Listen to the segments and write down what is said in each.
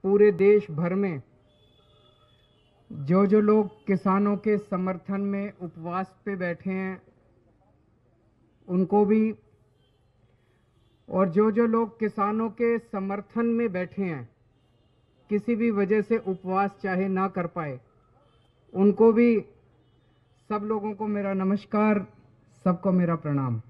पूरे देश भर में जो जो लोग किसानों के समर्थन में उपवास पे बैठे हैं उनको भी, और जो जो लोग किसानों के समर्थन में बैठे हैं किसी भी वजह से उपवास चाहे ना कर पाए उनको भी, सब लोगों को मेरा नमस्कार, सबको मेरा प्रणाम।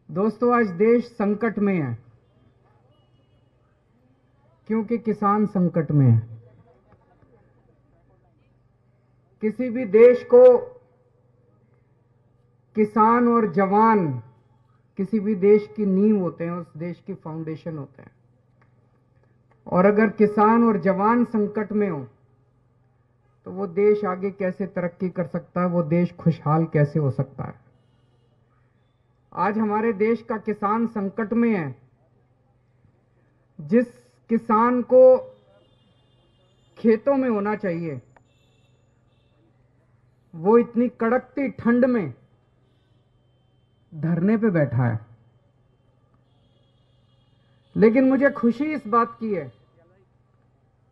दोस्तों, आज देश संकट में है क्योंकि किसान संकट में है। किसी भी देश को किसान और जवान किसी भी देश की नींव होते हैं, उस देश की फाउंडेशन होते हैं। और अगर किसान और जवान संकट में हो तो वो देश आगे कैसे तरक्की कर सकता है, वो देश खुशहाल कैसे हो सकता है। आज हमारे देश का किसान संकट में है। जिस किसान को खेतों में होना चाहिए वो इतनी कड़कती ठंड में धरने पे बैठा है। लेकिन मुझे खुशी इस बात की है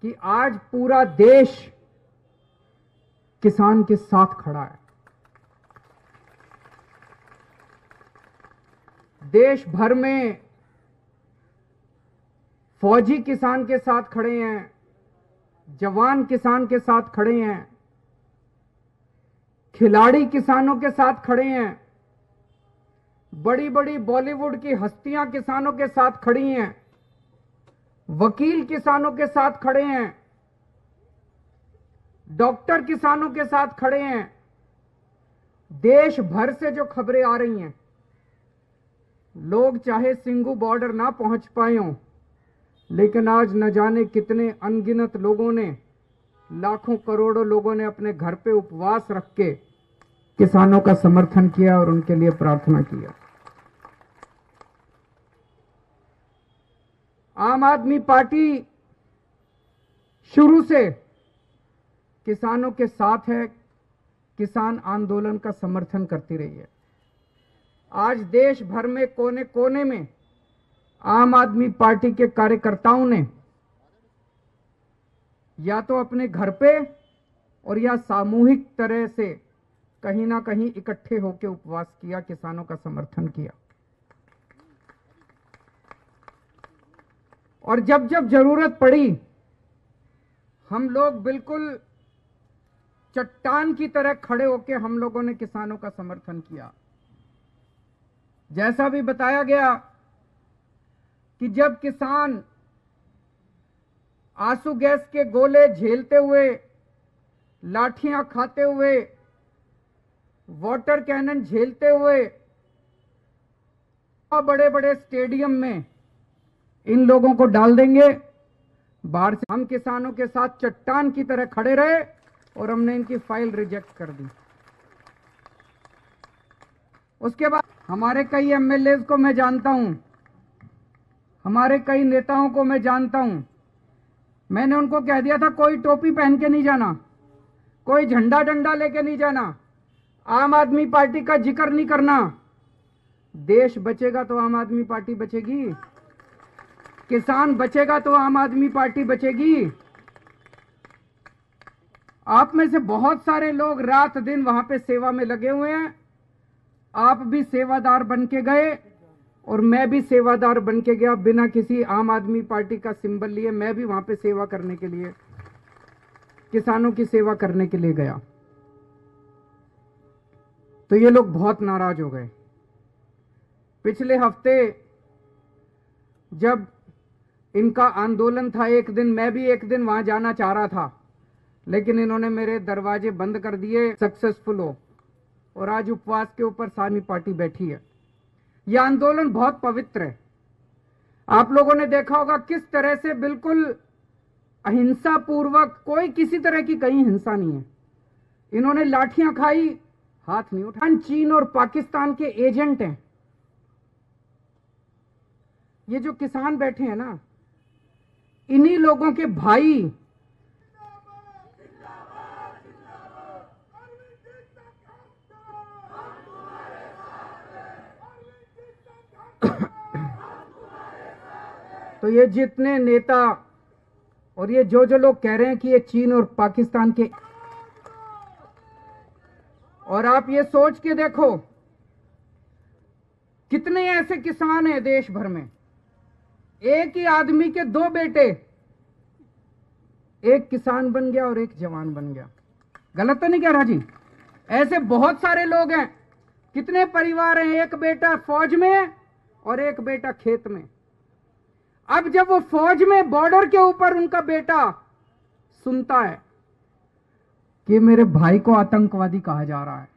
कि आज पूरा देश किसान के साथ खड़ा है। देश भर में फौजी किसान के साथ खड़े हैं, जवान किसान के साथ खड़े हैं, खिलाड़ी किसानों के साथ खड़े हैं, बड़ी बड़ी बॉलीवुड की हस्तियां किसानों के साथ खड़ी हैं, वकील किसानों के साथ खड़े हैं, डॉक्टर किसानों के साथ खड़े हैं। देश भर से जो खबरें आ रही हैं, लोग चाहे सिंगू बॉर्डर ना पहुंच पाए हों, लेकिन आज न जाने कितने अनगिनत लोगों ने, लाखों करोड़ों लोगों ने अपने घर पे उपवास रख के किसानों का समर्थन किया और उनके लिए प्रार्थना किया। आम आदमी पार्टी शुरू से किसानों के साथ है, किसान आंदोलन का समर्थन करती रही है। आज देश भर में कोने कोने में आम आदमी पार्टी के कार्यकर्ताओं ने या तो अपने घर पे और या सामूहिक तरह से कहीं ना कहीं इकट्ठे होकर उपवास किया, किसानों का समर्थन किया। और जब जब जरूरत पड़ी हम लोग बिल्कुल चट्टान की तरह खड़े होकर हम लोगों ने किसानों का समर्थन किया। जैसा भी बताया गया कि जब किसान आंसू गैस के गोले झेलते हुए, लाठियां खाते हुए, वाटर कैनन झेलते हुए बड़े बड़े स्टेडियम में इन लोगों को डाल देंगे बाहर से, हम किसानों के साथ चट्टान की तरह खड़े रहे और हमने इनकी फाइल रिजेक्ट कर दी। उसके बाद हमारे कई एमएलए को मैं जानता हूं, हमारे कई नेताओं को मैं जानता हूं। मैंने उनको कह दिया था कोई टोपी पहन के नहीं जाना, कोई झंडा डंडा लेके नहीं जाना, आम आदमी पार्टी का जिक्र नहीं करना। देश बचेगा तो आम आदमी पार्टी बचेगी, किसान बचेगा तो आम आदमी पार्टी बचेगी। आप में से बहुत सारे लोग रात दिन वहां पे सेवा में लगे हुए हैं। आप भी सेवादार बन के गए और मैं भी सेवादार बन के गया, बिना किसी आम आदमी पार्टी का सिंबल लिए मैं भी वहां पे सेवा करने के लिए, किसानों की सेवा करने के लिए गया। तो ये लोग बहुत नाराज हो गए। पिछले हफ्ते जब इनका आंदोलन था, एक दिन मैं भी एक दिन वहां जाना चाह रहा था, लेकिन इन्होंने मेरे दरवाजे बंद कर दिए सक्सेसफुल हो, और आज उपवास के ऊपर सारी पार्टी बैठी है। यह आंदोलन बहुत पवित्र है। आप लोगों ने देखा होगा किस तरह से बिल्कुल अहिंसा पूर्वक, कोई किसी तरह की कहीं हिंसा नहीं है। इन्होंने लाठियां खाई, हाथ नहीं उठाया। चीन और पाकिस्तान के एजेंट हैं ये जो किसान बैठे हैं ना, इन्हीं लोगों के भाई तो ये जितने नेता और ये जो लोग कह रहे हैं कि ये चीन और पाकिस्तान के, और आप ये सोच के देखो कितने ऐसे किसान हैं देश भर में, एक ही आदमी के दो बेटे, एक किसान बन गया और एक जवान बन गया। गलत तो नहीं कह रहा जी? ऐसे बहुत सारे लोग हैं, कितने परिवार हैं, एक बेटा फौज में और एक बेटा खेत में। अब जब वो फौज में बॉर्डर के ऊपर उनका बेटा सुनता है कि मेरे भाई को आतंकवादी कहा जा रहा है,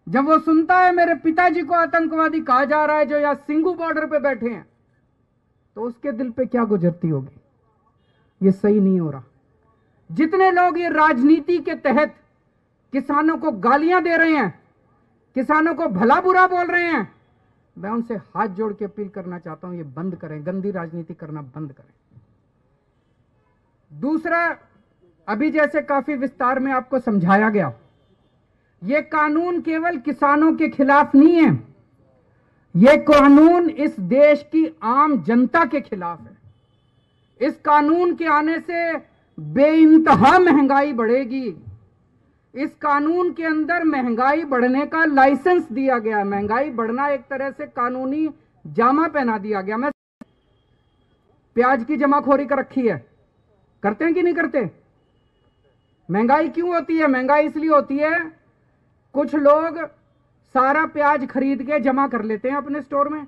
जब वो सुनता है मेरे पिताजी को आतंकवादी कहा जा रहा है जो यहां सिंघू बॉर्डर पे बैठे हैं, तो उसके दिल पे क्या गुजरती होगी? ये सही नहीं हो रहा। जितने लोग ये राजनीति के तहत किसानों को गालियां दे रहे हैं, किसानों को भला बुरा बोल रहे हैं, मैं उनसे हाथ जोड़ के अपील करना चाहता हूं, ये बंद करें, गंदी राजनीति करना बंद करें। दूसरा, अभी जैसे काफी विस्तार में आपको समझाया गया, ये कानून केवल किसानों के खिलाफ नहीं है, ये कानून इस देश की आम जनता के खिलाफ है। इस कानून के आने से बेइंतहा महंगाई बढ़ेगी। इस कानून के अंदर महंगाई बढ़ने का लाइसेंस दिया गया है। महंगाई बढ़ना एक तरह से कानूनी जामा पहना दिया गया। मैं प्याज की जमाखोरी कर रखी है, करते हैं कि नहीं करते? महंगाई क्यों होती है? महंगाई इसलिए होती है, कुछ लोग सारा प्याज खरीद के जमा कर लेते हैं अपने स्टोर में,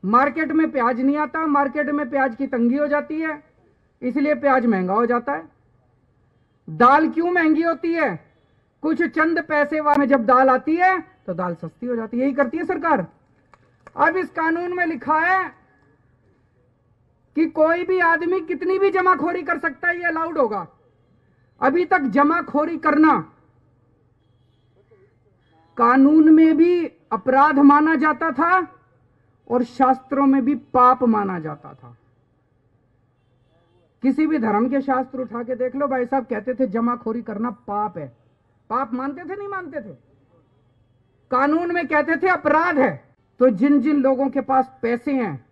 मार्केट में प्याज नहीं आता, मार्केट में प्याज की तंगी हो जाती है, इसलिए प्याज महंगा हो जाता है। दाल क्यों महंगी होती है? कुछ चंद पैसे में जब दाल आती है तो दाल सस्ती हो जाती है। यही करती है सरकार। अब इस कानून में लिखा है कि कोई भी आदमी कितनी भी जमाखोरी कर सकता है, ये अलाउड होगा। अभी तक जमाखोरी करना कानून में भी अपराध माना जाता था और शास्त्रों में भी पाप माना जाता था। किसी भी धर्म के शास्त्र उठा के देख लो, भाई साहब कहते थे जमाखोरी करना पाप है। पाप मानते थे, नहीं मानते थे? कानून में कहते थे अपराध है। तो जिन जिन लोगों के पास पैसे हैं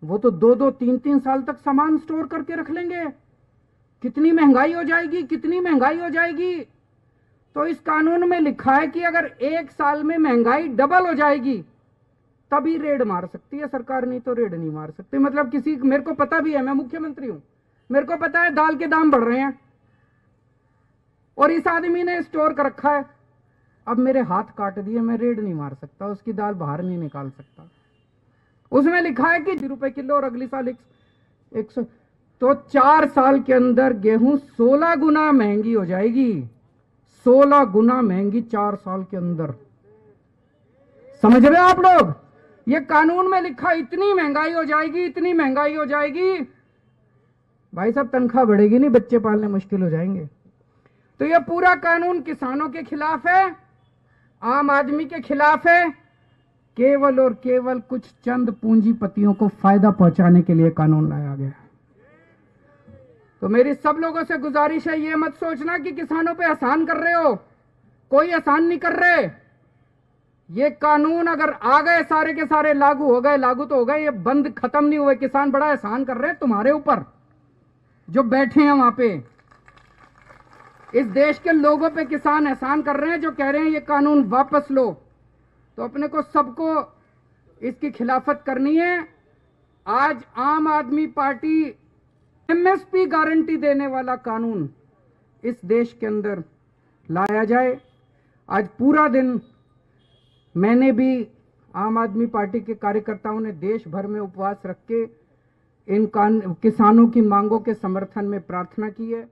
वो तो 2-2, 3-3 साल तक सामान स्टोर करके रख लेंगे। कितनी महंगाई हो जाएगी, कितनी महंगाई हो जाएगी। तो इस कानून में लिखा है कि अगर 1 साल में महंगाई डबल हो जाएगी तभी रेड मार सकती है सरकार, नहीं तो रेड नहीं मार सकती। मतलब किसी, मेरे को पता भी है, मैं मुख्यमंत्री हूं, मेरे को पता है दाल के दाम बढ़ रहे हैं और इस आदमी ने स्टोर कर रखा है, अब मेरे हाथ काट दिए, मैं रेड नहीं मार सकता, उसकी दाल बाहर नहीं निकाल सकता। उसमें लिखा है कि ₹1 किलो और अगली साल 100। तो 4 साल के अंदर गेहूं 16 गुना महंगी हो जाएगी। 16 गुना महंगी 4 साल के अंदर। समझ रहे हो आप लोग? ये कानून में लिखा, इतनी महंगाई हो जाएगी, इतनी महंगाई हो जाएगी, भाई साहब तनख्वाह बढ़ेगी नहीं, बच्चे पालने मुश्किल हो जाएंगे। तो ये पूरा कानून किसानों के खिलाफ है, आम आदमी के खिलाफ है। केवल और केवल कुछ चंद पूंजीपतियों को फायदा पहुंचाने के लिए कानून लाया गया। तो मेरी सब लोगों से गुजारिश है, ये मत सोचना कि किसानों पे एहसान कर रहे हो, कोई एहसान नहीं कर रहे। ये कानून अगर आ गए सारे के सारे लागू हो गए, लागू तो हो गए, ये बंद खत्म नहीं हुए। किसान बड़ा एहसान कर रहे हैं तुम्हारे ऊपर, जो बैठे हैं वहां पे। इस देश के लोगों पे किसान एहसान कर रहे हैं, जो कह रहे हैं ये कानून वापस लो। तो अपने को सबको इसकी खिलाफत करनी है। आज आम आदमी पार्टी एमएसपी गारंटी देने वाला कानून इस देश के अंदर लाया जाए। आज पूरा दिन मैंने भी, आम आदमी पार्टी के कार्यकर्ताओं ने देश भर में उपवास रख के इन किसानों की मांगों के समर्थन में प्रार्थना की है।